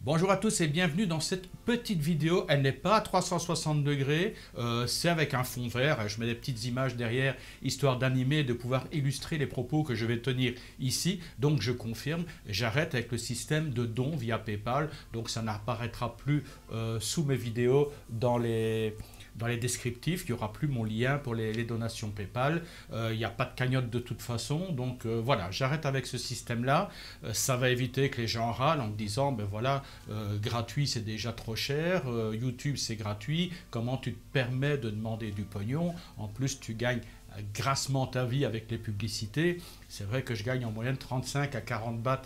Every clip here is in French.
Bonjour à tous et bienvenue dans cette petite vidéo. Elle n'est pas à 360 degrés, c'est avec un fond vert. Je mets des petites images derrière, histoire d'animer et de pouvoir illustrer les propos que je vais tenir ici. Donc je confirme, j'arrête avec le système de dons via PayPal. Donc ça n'apparaîtra plus sous mes vidéos dans les descriptifs, il n'y aura plus mon lien pour les donations PayPal. Il n'y a pas de cagnotte de toute façon. Donc voilà, j'arrête avec ce système-là. Ça va éviter que les gens râlent en me disant, ben voilà, gratuit c'est déjà trop cher, YouTube c'est gratuit, comment tu te permets de demander du pognon? En plus tu gagnes grassement ta vie avec les publicités. C'est vrai que je gagne en moyenne 35 à 40 bahts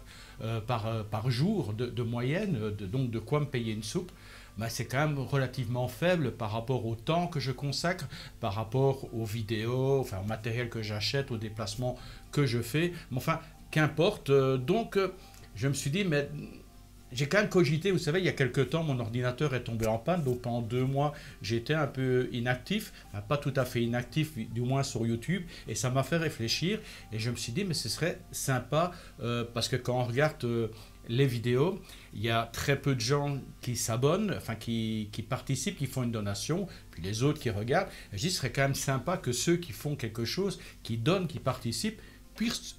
par jour de moyenne, donc de quoi me payer une soupe. Ben, c'est quand même relativement faible par rapport au temps que je consacre, par rapport aux vidéos, enfin au matériel que j'achète, aux déplacements que je fais. Mais enfin, qu'importe. Je me suis dit, mais j'ai quand même cogité, vous savez, il y a quelques temps, mon ordinateur est tombé en panne, donc pendant 2 mois, j'étais un peu inactif, enfin, pas tout à fait inactif, du moins sur YouTube, et ça m'a fait réfléchir, et je me suis dit, mais ce serait sympa, parce que quand on regarde les vidéos, il y a très peu de gens qui s'abonnent, enfin qui participent, qui font une donation, puis les autres qui regardent, et je dis, ce serait quand même sympa que ceux qui font quelque chose, qui donnent, qui participent,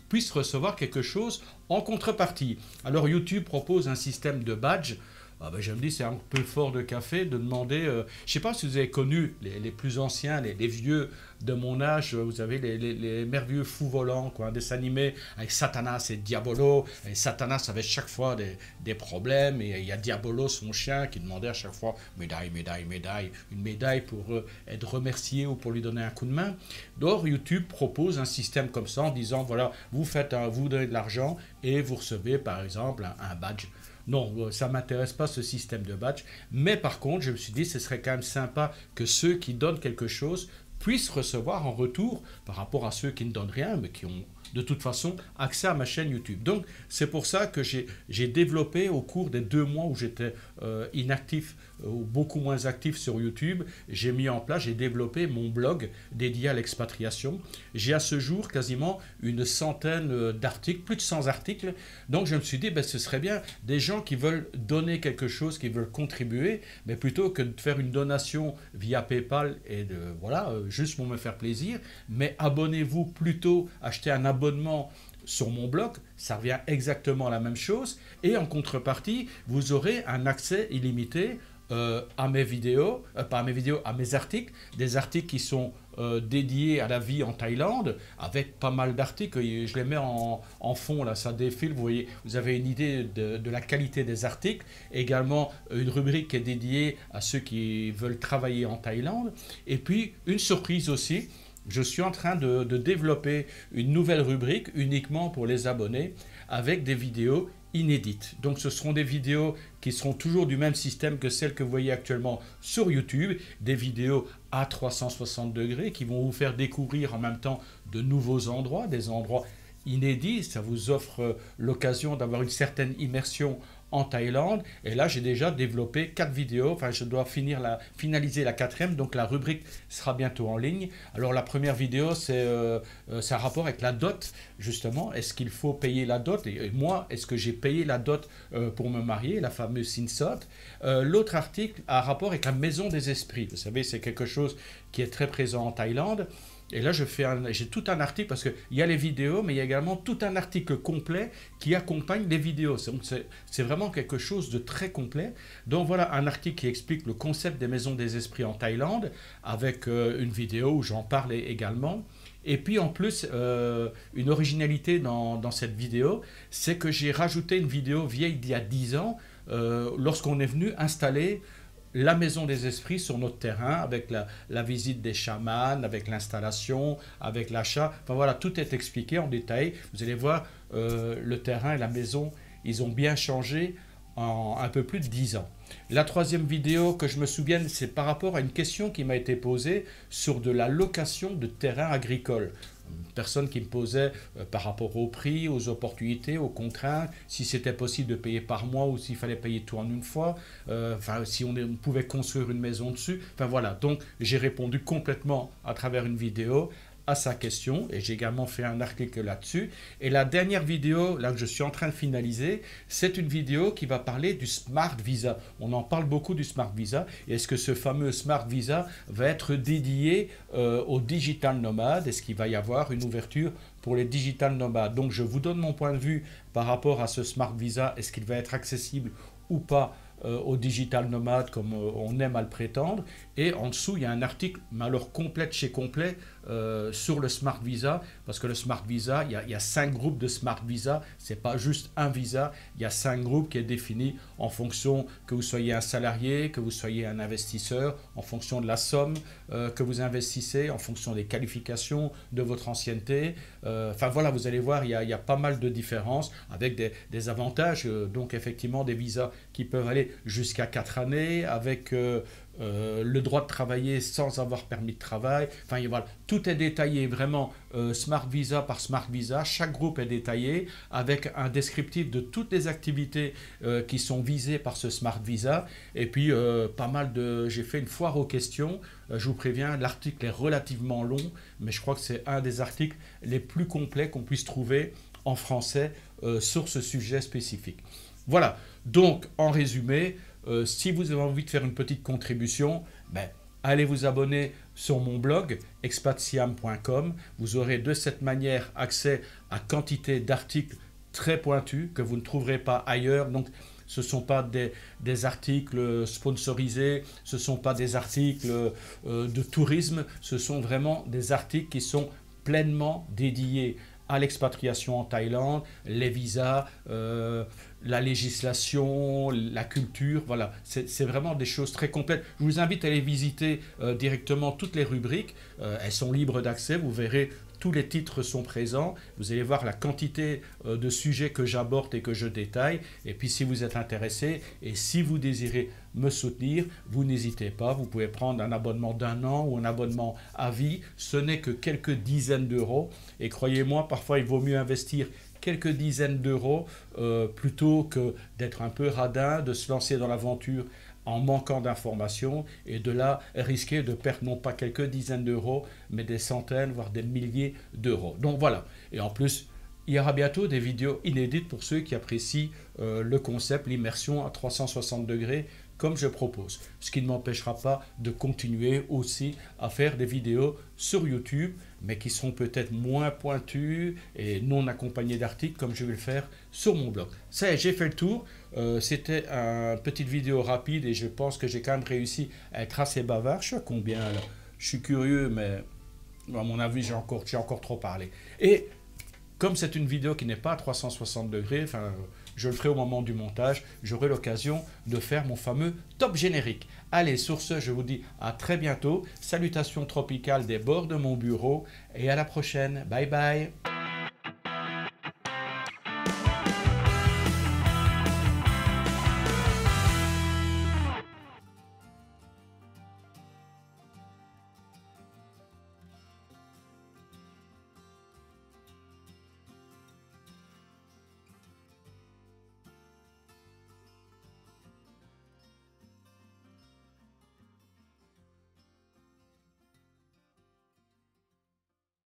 puissent recevoir quelque chose en contrepartie. Alors YouTube propose un système de badge. Ah ben je me dis c'est un peu fort de café de demander, je ne sais pas si vous avez connu les plus anciens, les vieux de mon âge, vous avez les merveilleux fous volants, quoi, un dessin animé avec Satanas et Diabolo, et Satanas avait chaque fois des problèmes, et il y a Diabolo, son chien, qui demandait à chaque fois médaille, médaille, médaille, une médaille pour être remercié ou pour lui donner un coup de main. Donc YouTube propose un système comme ça en disant, voilà, vous donnez de l'argent et vous recevez par exemple un badge. Non, ça ne m'intéresse pas ce système de badge, mais par contre, je me suis dit, ce serait quand même sympa que ceux qui donnent quelque chose puissent recevoir en retour, par rapport à ceux qui ne donnent rien, mais qui ont de toute façon accès à ma chaîne YouTube. Donc, c'est pour ça que j'ai développé au cours des 2 mois où j'étais inactif, ou beaucoup moins actif sur YouTube, j'ai mis en place, j'ai développé mon blog dédié à l'expatriation. J'ai à ce jour quasiment une centaine d'articles, plus de 100 articles. Donc, je me suis dit, ben, ce serait bien des gens qui veulent donner quelque chose, qui veulent contribuer, mais plutôt que de faire une donation via PayPal et voilà, juste pour me faire plaisir, mais abonnez-vous plutôt, achetez un abonnement sur mon blog, ça revient exactement à la même chose, et en contrepartie, vous aurez un accès illimité à mes vidéos, pas à mes vidéos, à mes articles, des articles qui sont dédiés à la vie en Thaïlande, avec pas mal d'articles, je les mets en fond, là, ça défile, vous voyez, vous avez une idée de la qualité des articles, également une rubrique qui est dédiée à ceux qui veulent travailler en Thaïlande, et puis une surprise aussi. Je suis en train de développer une nouvelle rubrique uniquement pour les abonnés avec des vidéos inédites. Donc ce seront des vidéos qui seront toujours du même système que celles que vous voyez actuellement sur YouTube, des vidéos à 360 degrés qui vont vous faire découvrir en même temps de nouveaux endroits, des endroits inédits. Ça vous offre l'occasion d'avoir une certaine immersion en Thaïlande, et là j'ai déjà développé 4 vidéos, enfin je dois finaliser la 4e, donc la rubrique sera bientôt en ligne. Alors la première vidéo c'est un rapport avec la dot, justement, est-ce qu'il faut payer la dot, et moi est-ce que j'ai payé la dot pour me marier, la fameuse Sinsot. L'autre article a un rapport avec la maison des esprits, vous savez c'est quelque chose qui est très présent en Thaïlande. Et là, j'ai tout un article, parce qu'il y a les vidéos, mais il y a également tout un article complet qui accompagne les vidéos. C'est vraiment quelque chose de très complet. Donc voilà, un article qui explique le concept des maisons des esprits en Thaïlande, avec une vidéo où j'en parle également. Et puis en plus, une originalité dans cette vidéo, c'est que j'ai rajouté une vidéo vieille d'il y a 10 ans, lorsqu'on est venu installer la maison des esprits sur notre terrain, avec la visite des chamans, avec l'installation, avec l'achat. Enfin voilà, tout est expliqué en détail. Vous allez voir, le terrain et la maison, ils ont bien changé en un peu plus de 10 ans. La 3e vidéo que je me souvienne, c'est par rapport à une question qui m'a été posée sur de la location de terrains agricoles. Une personne qui me posait par rapport au prix, aux opportunités, aux contraintes, si c'était possible de payer par mois ou s'il fallait payer tout en une fois, enfin, si on pouvait construire une maison dessus. Enfin voilà, donc j'ai répondu complètement à travers une vidéo à sa question et j'ai également fait un article là-dessus. Et la dernière vidéo, là que je suis en train de finaliser, c'est une vidéo qui va parler du Smart Visa. On en parle beaucoup du Smart Visa. Et est-ce que ce fameux Smart Visa va être dédié aux digital nomades? Est-ce qu'il va y avoir une ouverture pour les digital nomades? Donc je vous donne mon point de vue par rapport à ce Smart Visa. Est-ce qu'il va être accessible ou pas aux digital nomades comme on aime à le prétendre? Et en dessous il y a un article, mais alors complet de chez complet, sur le Smart Visa, parce que le Smart Visa, il y a 5 groupes de Smart Visa, c'est pas juste un visa, il y a 5 groupes qui est défini en fonction que vous soyez un salarié, que vous soyez un investisseur, en fonction de la somme que vous investissez, en fonction des qualifications, de votre ancienneté. Enfin voilà, vous allez voir, il y a pas mal de différences avec des avantages, donc effectivement des visas qui peuvent aller jusqu'à 4 années, avec le droit de travailler sans avoir permis de travail. Enfin voilà, tout est détaillé vraiment, Smart Visa par Smart Visa. Chaque groupe est détaillé avec un descriptif de toutes les activités qui sont visées par ce Smart Visa. Et puis pas mal de... J'ai fait une foire aux questions. Je vous préviens, l'article est relativement long, mais je crois que c'est un des articles les plus complets qu'on puisse trouver en français sur ce sujet spécifique. Voilà, donc en résumé, si vous avez envie de faire une petite contribution, allez vous abonner sur mon blog expatsiam.com. Vous aurez de cette manière accès à quantité d'articles très pointus que vous ne trouverez pas ailleurs. Donc ce ne sont pas des articles sponsorisés, ce ne sont pas des articles de tourisme, ce sont vraiment des articles qui sont pleinement dédiés à l'expatriation en Thaïlande, les visas, la législation, la culture, voilà, c'est vraiment des choses très complètes. Je vous invite à aller visiter directement toutes les rubriques, elles sont libres d'accès, vous verrez, tous les titres sont présents, vous allez voir la quantité de sujets que j'aborde et que je détaille, et puis si vous êtes intéressé et si vous désirez me soutenir, vous n'hésitez pas, vous pouvez prendre un abonnement d'1 an ou un abonnement à vie, ce n'est que quelques dizaines d'euros, et croyez-moi, parfois il vaut mieux investir quelques dizaines d'euros plutôt que d'être un peu radin, de se lancer dans l'aventure en manquant d'informations et de là risquer de perdre non pas quelques dizaines d'euros mais des centaines voire des milliers d'euros. Donc voilà, et en plus il y aura bientôt des vidéos inédites pour ceux qui apprécient le concept, l'immersion à 360 degrés comme je propose, ce qui ne m'empêchera pas de continuer aussi à faire des vidéos sur YouTube, mais qui seront peut-être moins pointues et non accompagnées d'articles comme je vais le faire sur mon blog. Ça y est, j'ai fait le tour, c'était une petite vidéo rapide et je pense que j'ai quand même réussi à être assez bavard. Je sais combien là, je suis curieux, mais à mon avis j'ai encore trop parlé. Et comme c'est une vidéo qui n'est pas à 360 degrés, enfin, je le ferai au moment du montage, j'aurai l'occasion de faire mon fameux top générique. Allez, sur ce, je vous dis à très bientôt. Salutations tropicales des bords de mon bureau et à la prochaine. Bye bye.